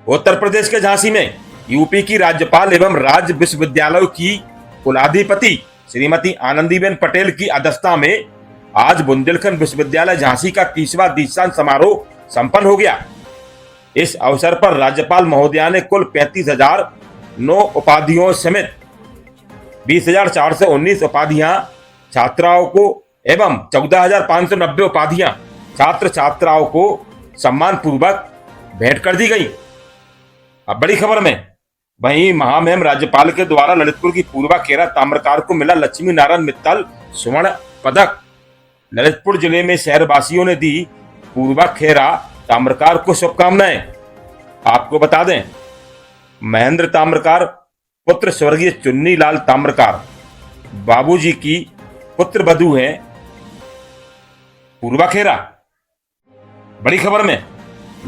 उत्तर प्रदेश के झांसी में यूपी की राज्यपाल एवं राज्य विश्वविद्यालयों की कुलाधिपति श्रीमती आनंदीबेन पटेल की अध्यक्षता में आज बुंदेलखंड विश्वविद्यालय झांसी का 30वां दीक्षांत समारोह संपन्न हो गया। इस अवसर पर राज्यपाल महोदया ने कुल 35,009 उपाधियों समेत 20,419 उपाधियां छात्राओं को एवं 14,590 उपाधियां छात्र छात्राओं को सम्मान पूर्वक भेंट कर दी गई। अब बड़ी खबर में वहीं महामहिम राज्यपाल के द्वारा ललितपुर की पूर्वा खेरा ताम्रकार को मिला लक्ष्मी नारायण मित्तल स्वर्ण पदक। ललितपुर जिले में शहरवासियों ने दी पूर्वा खेरा ताम्रकार को शुभकामनाएं। आपको बता दें, महेंद्र ताम्रकार पुत्र स्वर्गीय चुन्नी लाल ताम्रकार बाबूजी की पुत्र वधू हैं पूर्वा खेरा। बड़ी खबर में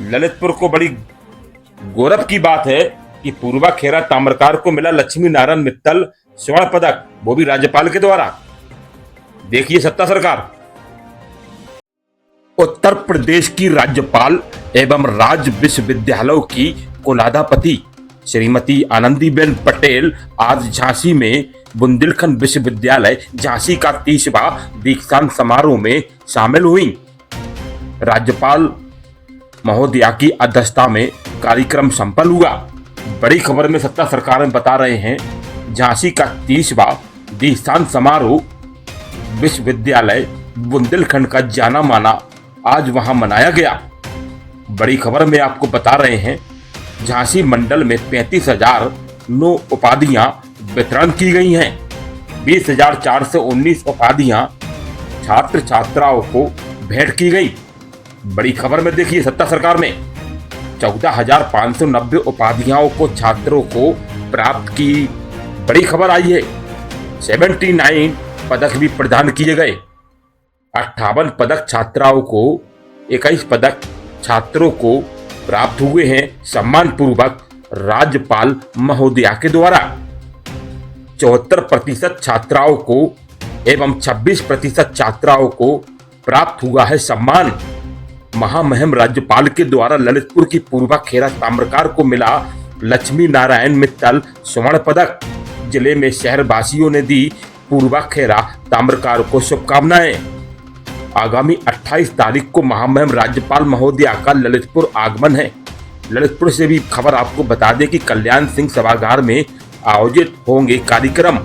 ललितपुर को बड़ी गौरव की बात है कि पूर्वा खेरा ताम्रकार को मिला लक्ष्मी नारायण मित्तल स्वर्ण पदक, वो भी राज्यपाल के द्वारा। देखिए सत्ता सरकार। उत्तर प्रदेश की राज्यपाल एवं राज्य विश्वविद्यालयों की कुलाधिपति श्रीमती आनंदीबेन पटेल आज झांसी में बुंदेलखंड विश्वविद्यालय झांसी का 30वां दीक्षांत समारोह में शामिल हुई। राज्यपाल महोदया की अध्यक्षता में कार्यक्रम संपन्न हुआ। बड़ी खबर में सत्ता सरकार में बता रहे हैं, झांसी का 30वां दीक्षांत समारोह विश्वविद्यालय बुंदेलखंड का जाना माना आज वहां मनाया गया। बड़ी खबर में आपको बता रहे हैं, झांसी मंडल में 35,009 उपाधियां वितरण की गई हैं। 20,419 उपाधियां छात्र छात्राओं को भेंट की गई। बड़ी खबर में देखिए सत्ता सरकार में 14,590 उपाधियों को छात्रों को प्राप्त की बड़ी खबर आई है। 79 पदक भी प्रदान किए गए। 58 पदक छात्राओं को, 21 पदक छात्रों को प्राप्त हुए हैं सम्मान पूर्वक राज्यपाल महोदया के द्वारा। 74% छात्राओं को एवं 26% छात्राओं को प्राप्त हुआ है सम्मान। महामहिम राज्यपाल के द्वारा ललितपुर की पूर्वा खेरा ताम्रकार को मिला लक्ष्मी नारायण मित्तल स्वर्ण पदक। जिले में शहरवासियों ने दी पूर्वा खेरा ताम्रकार को शुभकामनाएं। आगामी 28 तारीख को महामहिम राज्यपाल महोदया का ललितपुर आगमन है। ललितपुर से भी खबर आपको बता दें कि कल्याण सिंह सभागार में आयोजित होंगे कार्यक्रम।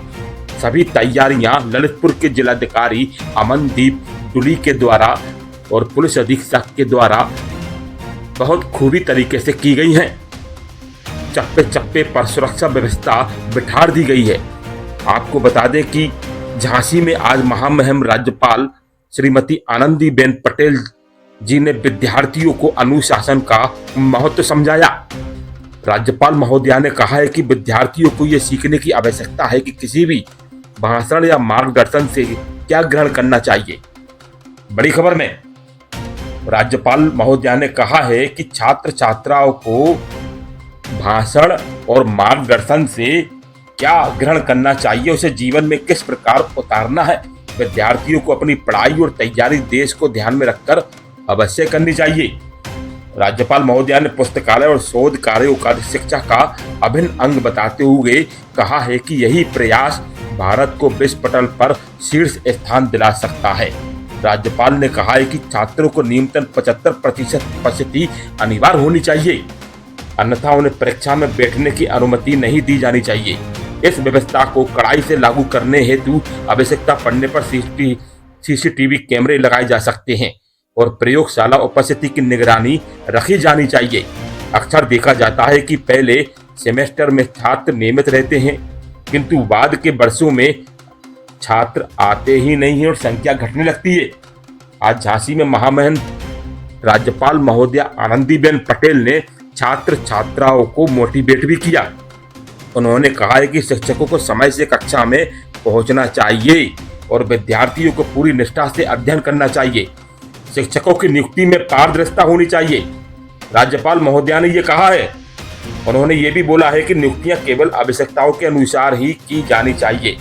सभी तैयारियां ललितपुर के जिलाधिकारी अमनदीप डुली के द्वारा और पुलिस अधीक्षक के द्वारा बहुत खूबी तरीके से की गई हैं। चप्पे चप्पे पर सुरक्षा व्यवस्था बिठा दी गई है। आपको बता दें कि झांसी में आज महामहिम राज्यपाल श्रीमती आनंदीबेन पटेल जी ने विद्यार्थियों को अनुशासन का महत्व समझाया। राज्यपाल महोदया ने कहा है कि विद्यार्थियों को यह सीखने की आवश्यकता है कि किसी भी भाषण या मार्गदर्शन से क्या ग्रहण करना चाहिए। बड़ी खबर में राज्यपाल महोदया ने कहा है कि छात्र छात्राओं को भाषण और मार्गदर्शन से क्या ग्रहण करना चाहिए, उसे जीवन में किस प्रकार उतारना है। विद्यार्थियों को अपनी पढ़ाई और तैयारी देश को ध्यान में रखकर अवश्य करनी चाहिए। राज्यपाल महोदया ने पुस्तकालय और शोध कार्यों का शिक्षा का अभिन्न अंग बताते हुए कहा है कि यही प्रयास भारत को विश्व पटल पर शीर्ष स्थान दिला सकता है। राज्यपाल ने कहा है कि छात्रों को न्यूनतम 75% उपस्थिति अनिवार्य होनी चाहिए, अन्यथा उन्हें परीक्षा में बैठने की अनुमति नहीं दी जानी चाहिए। इस व्यवस्था को कड़ाई से लागू करने हेतु आवश्यकता पड़ने पर सीसीटीवी कैमरे लगाए जा सकते हैं और प्रयोगशाला उपस्थिति की निगरानी रखी जानी चाहिए। अक्सर देखा जाता है कि पहले सेमेस्टर में छात्र नियमित रहते हैं, किंतु बाद के वर्षों में छात्र आते ही नहीं है और संख्या घटने लगती है। आज झांसी में महामहिम राज्यपाल महोदया आनंदीबेन पटेल ने छात्र छात्राओं को मोटिवेट भी किया। उन्होंने कहा है कि शिक्षकों को समय से कक्षा में पहुंचना चाहिए और विद्यार्थियों को पूरी निष्ठा से अध्ययन करना चाहिए। शिक्षकों की नियुक्ति में पारदर्शिता होनी चाहिए। राज्यपाल महोदया ने ये कहा है। उन्होंने ये भी बोला है कि नियुक्तियां केवल आवश्यकताओं के अनुसार ही की जानी चाहिए।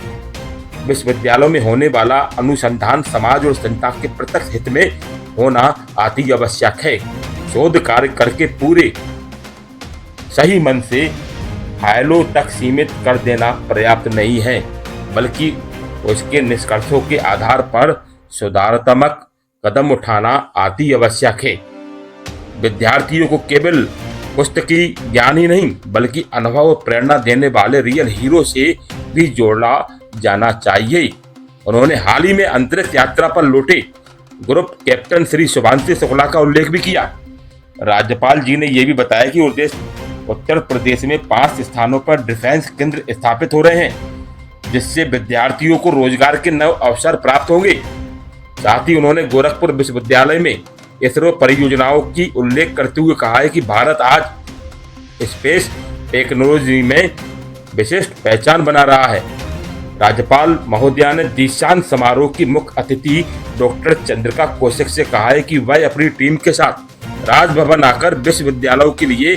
विश्वविद्यालयों में होने वाला अनुसंधान समाज और जनता के प्रत्यक्ष हित में होना अति आवश्यक है। शोध कार्य करके पूरे सही मन से फाइलों तक सीमित कर देना पर्याप्त नहीं है, बल्कि उसके निष्कर्षों के आधार पर सुधारात्मक कदम उठाना अति आवश्यक है। विद्यार्थियों को केवल पुस्तकी ज्ञान ही नहीं, बल्कि अनुभव और प्रेरणा देने वाले रियल हीरो से भी जोड़ा जाना चाहिए। उन्होंने हाल ही में अंतरिक्ष यात्रा पर लौटे ग्रुप कैप्टन श्री शुभांशु शुक्ला का उल्लेख भी किया। राज्यपाल जी ने यह भी बताया कि उत्तर प्रदेश में 5 स्थानों पर डिफेंस केंद्र स्थापित हो रहे हैं, जिससे विद्यार्थियों को रोजगार के नए अवसर प्राप्त होंगे। साथ ही उन्होंने गोरखपुर विश्वविद्यालय में इसरो परियोजनाओं की उल्लेख करते हुए कहा है कि भारत आज स्पेस टेक्नोलॉजी में विशिष्ट पहचान बना रहा है। राज्यपाल महोदया ने दीक्षांत समारोह की मुख्य अतिथि डॉक्टर चंद्रिका कौशिक से कहा है कि वह अपनी टीम के साथ राजभवन आकर विश्वविद्यालयों के लिए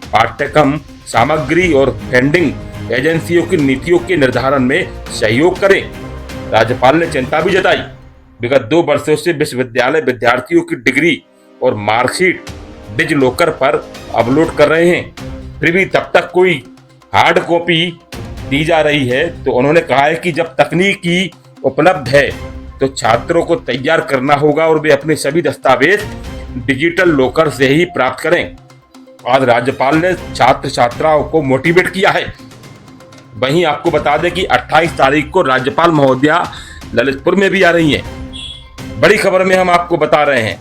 पाठ्यक्रम सामग्री और फंडिंग एजेंसियों की नीतियों के निर्धारण में सहयोग करें। राज्यपाल ने चिंता भी जताई, विगत 2 वर्षों से विश्वविद्यालय विद्यार्थियों की डिग्री और मार्कशीट डिजिलॉकर पर अपलोड कर रहे हैं, फिर भी तब तक कोई हार्ड कॉपी दी जा रही है। तो उन्होंने कहा है कि जब तकनीकी उपलब्ध है तो छात्रों को तैयार करना होगा और वे अपने सभी दस्तावेज डिजिटल लॉकर से ही प्राप्त करें। आज राज्यपाल ने छात्र छात्राओं को मोटिवेट किया है। वहीं आपको बता दें कि 28 तारीख को राज्यपाल महोदया ललितपुर में भी आ रही हैं। बड़ी खबर में हम आपको बता रहे हैं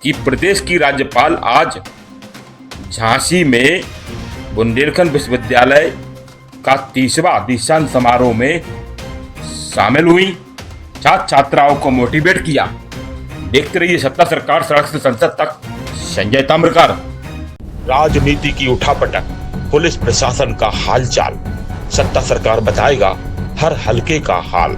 कि प्रदेश की राज्यपाल आज झांसी में बुंदेलखंड विश्वविद्यालय का 30वां दीक्षांत समारोह में शामिल हुई, छात्र छात्राओं को मोटिवेट किया। देखते रहिए सत्ता सरकार सड़क से संसद तक, संजय ताम्रकार। राजनीति की उठापटक, पुलिस प्रशासन का हालचाल, सत्ता सरकार बताएगा हर हलके का हाल।